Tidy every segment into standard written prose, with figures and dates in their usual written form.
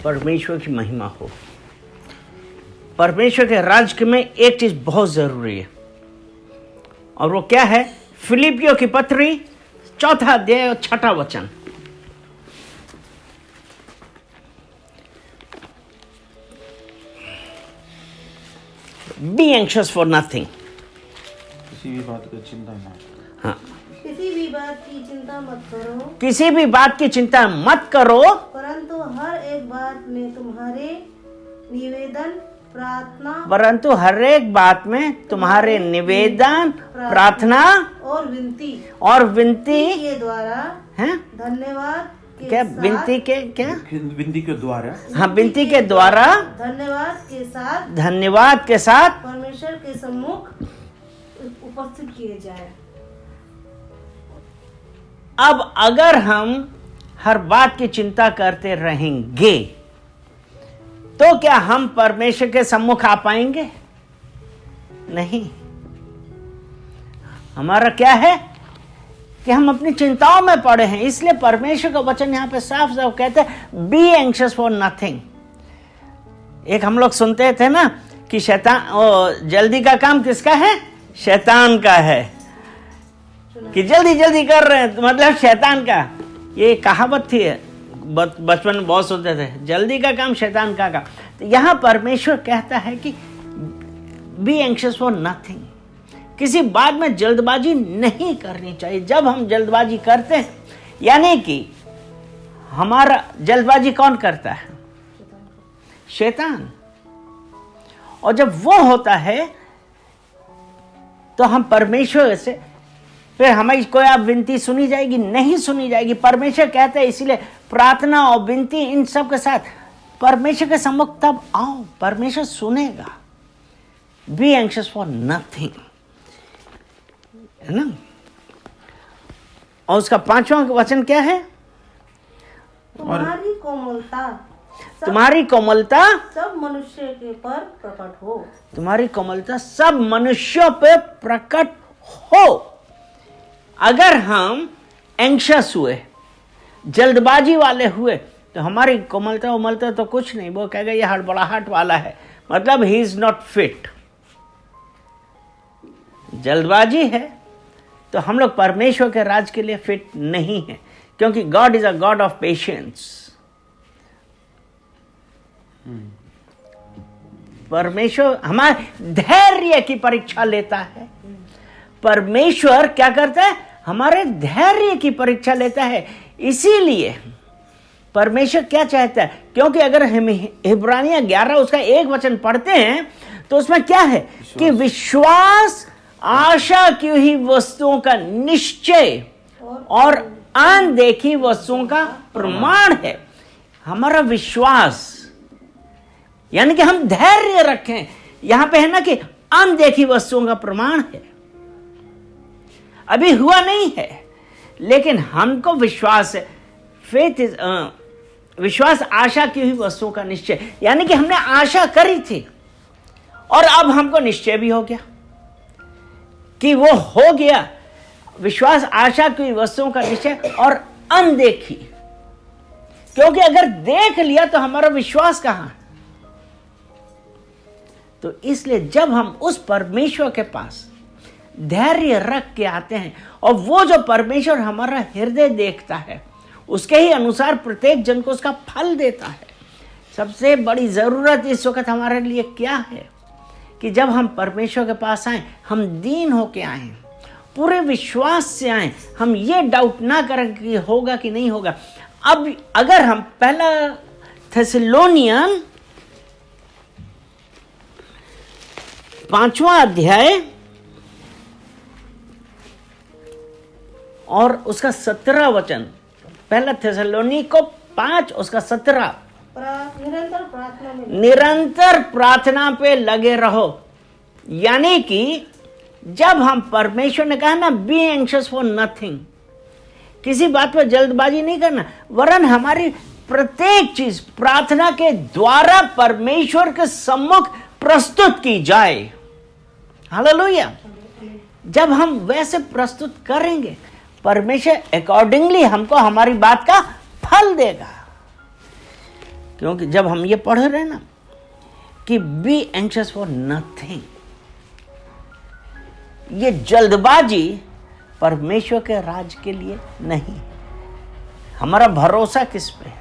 परमेश्वर की महिमा हो। परमेश्वर के राज्य में एक चीज बहुत जरूरी है, और वो क्या है? फिलिपियों की पत्री 4 अध्याय और 6 वचन। Be anxious for nothing. किसी भी बात की चिंता मत। हाँ, किसी भी बात की चिंता मत करो, किसी भी बात की चिंता मत करो, परंतु हर एक बात में तुम्हारे निवेदन तुम्हारे निवेदन, प्रार्थना और विनती के द्वारा हैं? धन्यवाद के क्या साथ, विनती के क्या? विनती के द्वारा, हाँ, विनती के द्वारा धन्यवाद के साथ परमेश्वर के सम्मुख उपस्थित किए जाए। अब अगर हम हर बात की चिंता करते रहेंगे तो क्या हम परमेश्वर के सम्मुख आ पाएंगे? नहीं। हमारा क्या है कि हम अपनी चिंताओं में पड़े हैं। इसलिए परमेश्वर का वचन यहां पे साफ साफ कहते हैं, बी एंग्शियस फॉर नथिंग। एक हम लोग सुनते थे ना कि शैतान, जल्दी का काम किसका है? शैतान का है। कि जल्दी जल्दी कर रहे हैं, मतलब शैतान का। ये कहावत थी, बचपन में बहुत सुनते थे, जल्दी का काम शैतान का। तो यहां परमेश्वर कहता है कि बी एंग्शियस फॉर नथिंग। किसी बात में जल्दबाजी नहीं करनी चाहिए। जब हम जल्दबाजी करते हैं, यानी कि हमारा जल्दबाजी कौन करता है? शैतान। और जब वो होता है तो हम परमेश्वर से, फिर हमारी कोई आप विनती सुनी जाएगी? नहीं सुनी जाएगी। परमेश्वर कहते हैं, इसीलिए प्रार्थना और विनती इन सब के साथ परमेश्वर के सम्मुख तब आओ, परमेश्वर सुनेगा। बी एंग्शियस फॉर नथिंग, है ना? और उसका 5वां वचन क्या है? तुम्हारी कोमलता सब मनुष्य के पर प्रकट हो। तुम्हारी कोमलता सब मनुष्यों पे प्रकट हो। अगर हम एंग्शियस हुए, जल्दबाजी वाले हुए, तो हमारी कोमलता उमलता तो कुछ नहीं। वो कहेगा ये हड़बड़ाहट वाला है, मतलब ही इज नॉट फिट। जल्दबाजी है तो हम लोग परमेश्वर के राज के लिए फिट नहीं है, क्योंकि God is a God of patience. परमेश्वर हमारे धैर्य की परीक्षा लेता है। परमेश्वर क्या करता है? हमारे धैर्य की परीक्षा लेता है। इसीलिए परमेश्वर क्या चाहता है? क्योंकि अगर हम इब्रानियन 11 उसका 1 वचन पढ़ते हैं तो उसमें क्या है कि विश्वास आशा की हुई वस्तुओं का निश्चय और अनदेखी वस्तुओं का प्रमाण है। हमारा विश्वास, यानी कि हम धैर्य रखें। यहां पे है ना कि अनदेखी वस्तुओं का प्रमाण है। अभी हुआ नहीं है, लेकिन हमको विश्वास है। फेथ इज विश्वास आशा की हुई वस्तुओं का निश्चय, यानी कि हमने आशा करी थी और अब हमको निश्चय भी हो गया कि वो हो गया। विश्वास आशा की हुई वस्तुओं का निश्चय और अनदेखी, क्योंकि अगर देख लिया तो हमारा विश्वास कहां? तो इसलिए जब हम उस परमेश्वर के पास धैर्य रख के आते हैं, और वो जो परमेश्वर हमारा हृदय देखता है उसके ही अनुसार प्रत्येक जन को उसका फल देता है। सबसे बड़ी जरूरत इस वक्त हमारे लिए क्या है कि जब हम परमेश्वर के पास आए, हम दीन होके आए, पूरे विश्वास से आए। हम ये डाउट ना करें कि होगा कि नहीं होगा। अब अगर हम पहला थेसलोनियन 5वां अध्याय और उसका 17 वचन, पहला थेसलोनी को 5 उसका 17, निरंतर प्रार्थना पे लगे रहो। यानी कि जब हम, परमेश्वर ने कहा ना, बी एंग्शियस फॉर नथिंग, किसी बात पर जल्दबाजी नहीं करना, वरन हमारी प्रत्येक चीज प्रार्थना के द्वारा परमेश्वर के सम्मुख प्रस्तुत की जाए। हालेलुया। जब हम वैसे प्रस्तुत करेंगे, परमेश्वर अकॉर्डिंगली हमको हमारी बात का फल देगा। क्योंकि जब हम ये पढ़ रहे हैं ना कि बी एंशियस फॉर नथिंग, ये जल्दबाजी परमेश्वर के राज के लिए नहीं। हमारा भरोसा किस पे है?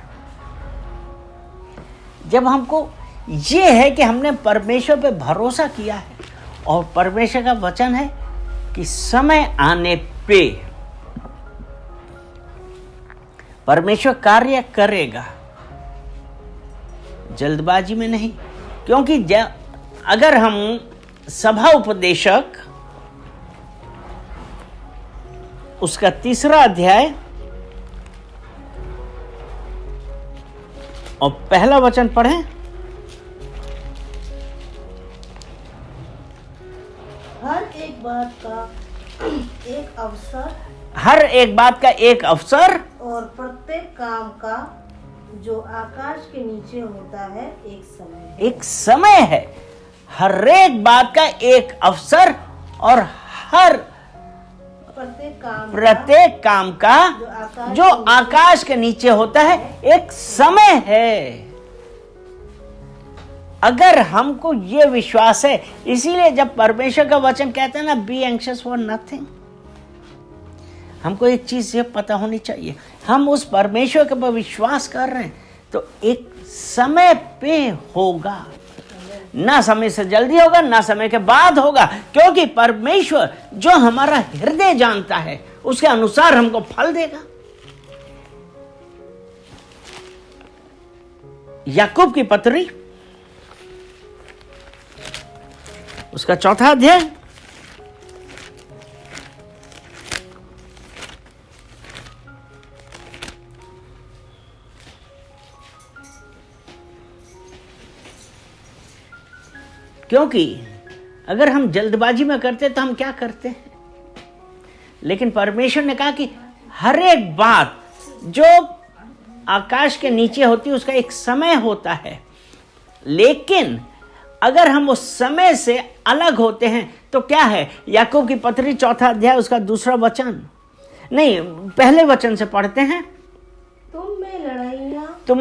जब हमको ये है कि हमने परमेश्वर पे भरोसा किया है और परमेश्वर का वचन है कि समय आने पे परमेश्वर कार्य करेगा, जल्दबाजी में नहीं। क्योंकि अगर हम सभा उपदेशक उसका 3 अध्याय और पहला वचन पढ़ें। हर एक बात का एक अवसर, हर एक बात का एक अवसर और प्रत्येक काम का जो आकाश के नीचे होता है एक समय है। एक समय है। हर एक बात का एक अवसर और हर प्रत्येक काम का जो आकाश के नीचे होता है एक समय है। अगर हमको ये विश्वास है, इसीलिए जब परमेश्वर का वचन कहते हैं ना बी एंशियस फॉर नथिंग, हमको एक चीज ये पता होनी चाहिए, हम उस परमेश्वर के पर विश्वास कर रहे हैं तो एक समय पे होगा। ना समय से जल्दी होगा, ना समय के बाद होगा, क्योंकि परमेश्वर जो हमारा हृदय जानता है उसके अनुसार हमको फल देगा। याकूब की पत्री उसका 4 अध्याय क्योंकि अगर हम जल्दबाजी में करते तो हम क्या करते हैं, लेकिन परमेश्वर ने कहा कि हर एक बात जो आकाश के नीचे होती है उसका एक समय होता है, लेकिन अगर हम उस समय से अलग होते हैं तो क्या है। याकूब की पत्री 4 अध्याय उसका 2 वचन, नहीं पहले वचन से पढ़ते हैं। तुम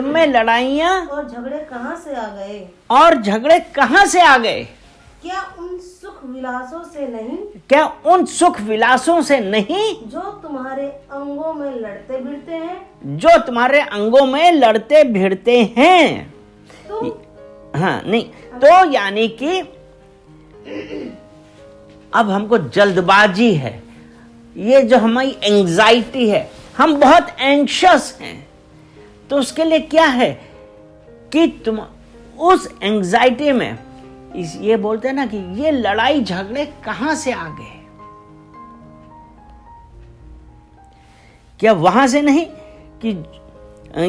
में लड़ाइयां और झगड़े कहाँ से आ गए? और झगड़े कहाँ से आ गए? क्या उन सुख विलासों से नहीं? क्या उन सुख विलासों से नहीं जो तुम्हारे अंगों में लड़ते भिड़ते हैं? जो तुम्हारे अंगों में लड़ते भिड़ते हैं। हाँ नहीं तो यानी कि अब हमको जल्दबाजी है, ये जो हमारी एंजाइटी है, हम बहुत एंग्शियस हैं, तो उसके लिए क्या है कि तुम उस एंजाइटी में ये बोलते हैं ना कि ये लड़ाई झगड़े कहां से आ गए? क्या वहां से नहीं कि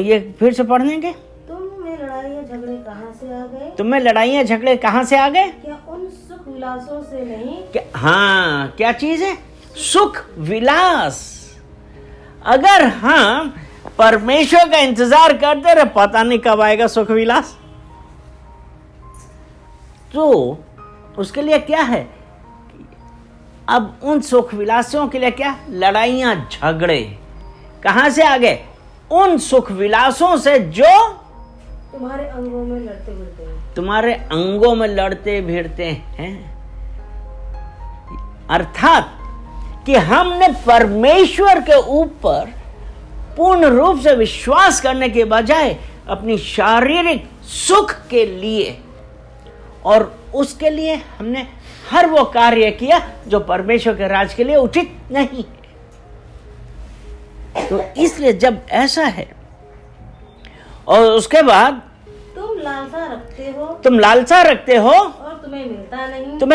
ये फिर से पढ़ देंगे। तुम्हें लड़ाइयाँ झगड़े कहाँ से आ गए? तुम्हें लड़ाइयाँ झगड़े कहां से आ गए? क्या उन सुख विलासों से नहीं? क्या, हाँ क्या चीज है? सुख विलास। अगर हम परमेश्वर का इंतजार करते रहे, पता नहीं कब आएगा सुख विलास, तो उसके लिए क्या है? अब उन सुख विलासों के लिए क्या? लड़ाइयां झगड़े कहां से आ गए? उन सुख विलासों से जो तुम्हारे अंगों में लड़ते भिड़ते हैं। तुम्हारे अंगों में लड़ते भिड़ते हैं। अर्थात कि हमने परमेश्वर के ऊपर पूर्ण रूप से विश्वास करने के बजाय अपनी शारीरिक सुख के लिए और उसके लिए हमने हर वो कार्य किया जो परमेश्वर के राज के लिए उचित नहीं है। तो इसलिए जब ऐसा है और उसके बाद तुम लालसा रखते हो और तुम्हें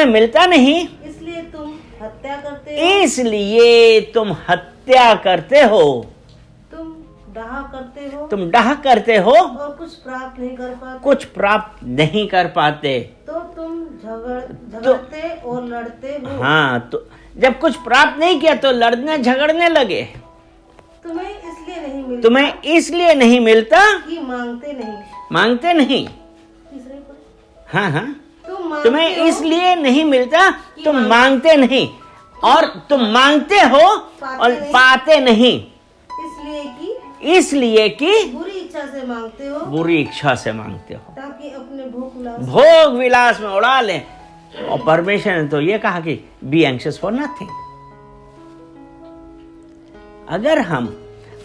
मिलता नहीं, इसलिए तुम हत्या करते हो, तुम डाह करते हो और कुछ प्राप्त नहीं कर पाते। तो तुम झगड़ते और लड़ते हो। हाँ, तो जब कुछ प्राप्त नहीं किया तो लड़ने झगड़ने लगे। तुम्हें इसलिए नहीं मिलता कि मांगते नहीं। हाँ तुम्हें इसलिए नहीं मिलता, तुम मांगते नहीं, और तुम मांगते हो और पाते नहीं, इसलिए कि बुरी इच्छा से मांगते हो, बुरी इच्छा से मांगते हो, ताकि अपने भोग विलास में उड़ा लें। और परमेश्वर ने तो ये कहा कि बी एंग्शियस फॉर नथिंग। अगर हम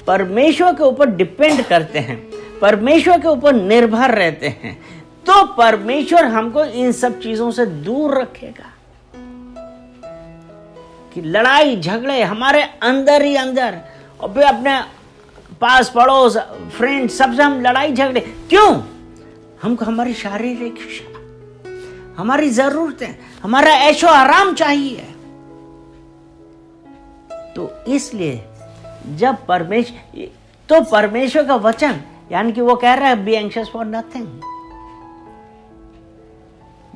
परमेश्वर के ऊपर डिपेंड करते हैं, परमेश्वर के ऊपर निर्भर रहते हैं, तो परमेश्वर हमको इन सब चीजों से दूर रखेगा। कि लड़ाई झगड़े हमारे अंदर ही अंदर, और फिर अपने पास पड़ोस फ्रेंड सबसे हम लड़ाई झगड़े क्यों? हमको हमारी शारीरिक इच्छा, हमारी जरूरतें, हमारा ऐशो आराम चाहिए। तो इसलिए जब परमेश्वर का वचन, यानी कि वो कह रहा है बी एंग्शियस फॉर नथिंग,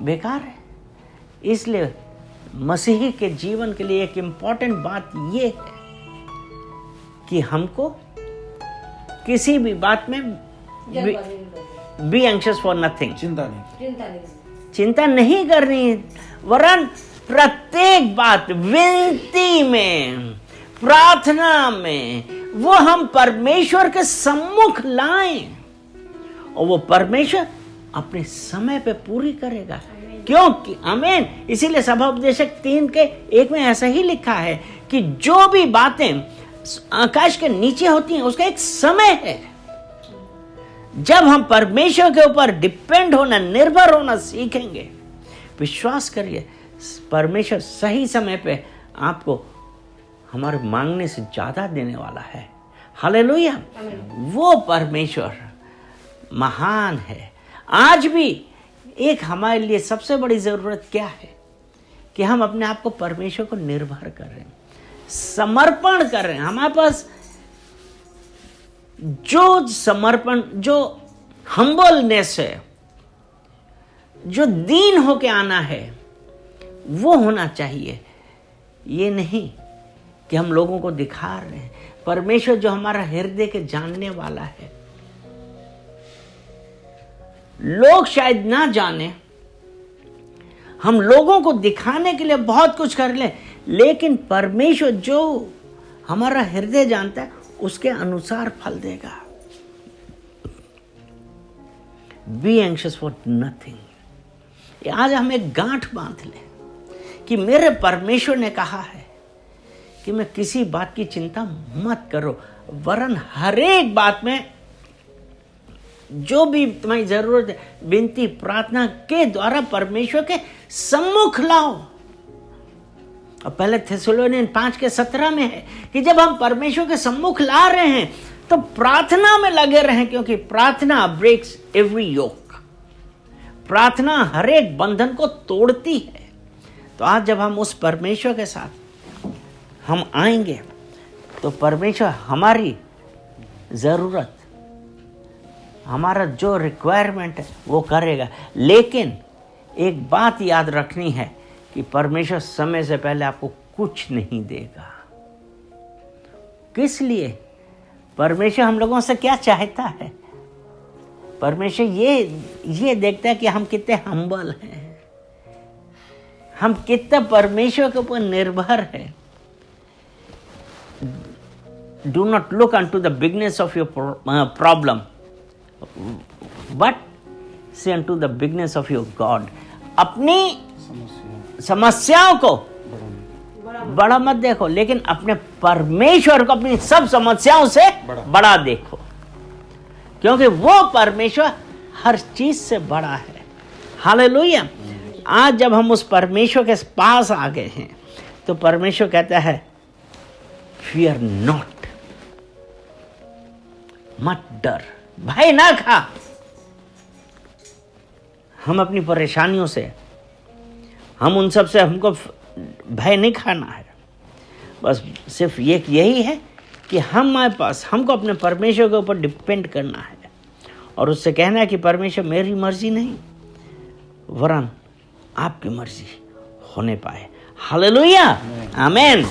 बेकार है। इसलिए मसीही के जीवन के लिए एक इंपॉर्टेंट बात यह है कि हमको किसी भी बात में बी एंग्शियस फॉर नथिंग, चिंता नहीं करनी, वरन प्रत्येक बात विनती में, प्रार्थना में वो हम परमेश्वर के सम्मुख लाएं, और वो परमेश्वर अपने समय पे पूरी करेगा। क्योंकि आमीन। इसीलिए सभा उपदेशक 3:1 में ऐसा ही लिखा है कि जो भी बातें आकाश के नीचे होती हैं उसका एक समय है। जब हम परमेश्वर के ऊपर डिपेंड होना, निर्भर होना सीखेंगे, विश्वास करिए परमेश्वर सही समय पे आपको हमारे मांगने से ज्यादा देने वाला है। हालेलुया। वो परमेश्वर महान है। आज भी एक हमारे लिए सबसे बड़ी जरूरत क्या है कि हम अपने आप को परमेश्वर को निर्भर कर रहे हैं, समर्पण कर रहे हैं। हमारे पास जो समर्पण, जो हम्बलनेस है, जो दीन होके आना है, वो होना चाहिए। ये नहीं कि हम लोगों को दिखा रहे हैं। परमेश्वर जो हमारा हृदय के जानने वाला है, लोग शायद ना जाने, हम लोगों को दिखाने के लिए बहुत कुछ कर ले, लेकिन परमेश्वर जो हमारा हृदय जानता है उसके अनुसार फल देगा। Be anxious for nothing. आज हम एक गांठ बांध ले कि मेरे परमेश्वर ने कहा है कि मैं किसी बात की चिंता मत करो, वरन हर एक बात में जो भी तुम्हारी जरूरत है विनती प्रार्थना के द्वारा परमेश्वर के सम्मुख लाओ। और पहले थिस्सलुनीन 5:17 में है कि जब हम परमेश्वर के सम्मुख ला रहे हैं तो प्रार्थना में लगे रहें, क्योंकि प्रार्थना ब्रेक्स एवरी योक। प्रार्थना हर एक बंधन को तोड़ती है। तो आज जब हम उस परमेश्वर के साथ हम आएंगे तो परमेश्वर हमारी जरूरत, हमारा जो रिक्वायरमेंट है वो करेगा। लेकिन एक बात याद रखनी है कि परमेश्वर समय से पहले आपको कुछ नहीं देगा। किस लिए? परमेश्वर हम लोगों से क्या चाहता है? परमेश्वर ये देखता है कि हम कितने हम्बल हैं, हम कितना परमेश्वर के ऊपर निर्भर हैं। Do not look unto the bigness of your problem, but say unto the bigness of your God. अपनी समस्याओं को बड़ा मत देखो, लेकिन अपने परमेश्वर को अपनी सब समस्याओं से बड़ा देखो, क्योंकि वो परमेश्वर हर चीज से बड़ा है। हालेलुया। आज जब हम उस परमेश्वर के पास आ गए हैं तो परमेश्वर कहता है फियर नॉट, मत डर, भय ना खा। हम अपनी परेशानियों से, हम उन सब से, हमको भय नहीं खाना है। बस सिर्फ यही है कि हमारे पास, हमको अपने परमेश्वर के ऊपर डिपेंड करना है और उससे कहना है कि परमेश्वर मेरी मर्जी नहीं वरन आपकी मर्जी होने पाए। हालेलुया, आमीन।